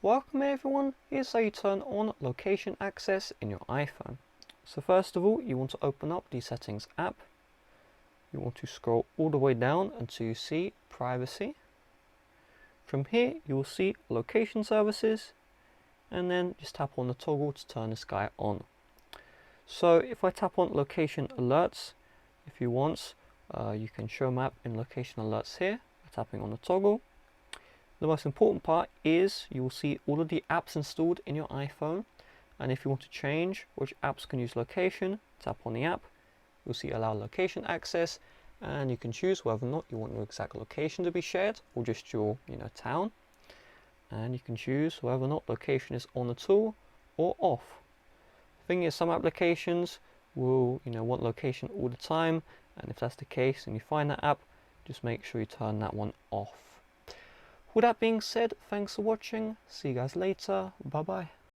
Welcome everyone, here's how you turn on location access in your iPhone. So first of all, you want to open up the settings app. You want to scroll all the way down until you see privacy. From here you will see location services, and then just tap on the toggle to turn this guy on. So if I tap on location alerts, if you want, you can show map in location alerts here by tapping on the toggle. The most important part is you will see all of the apps installed in your iPhone, and if you want to change which apps can use location, tap on the app. You'll see allow location access, and you can choose whether or not you want your exact location to be shared or just your town, and you can choose whether or not location is on at all or off. The thing is, some applications will want location all the time, and if that's the case and you find that app, just make sure you turn that one off. With that being said, thanks for watching. See you guys later. Bye bye.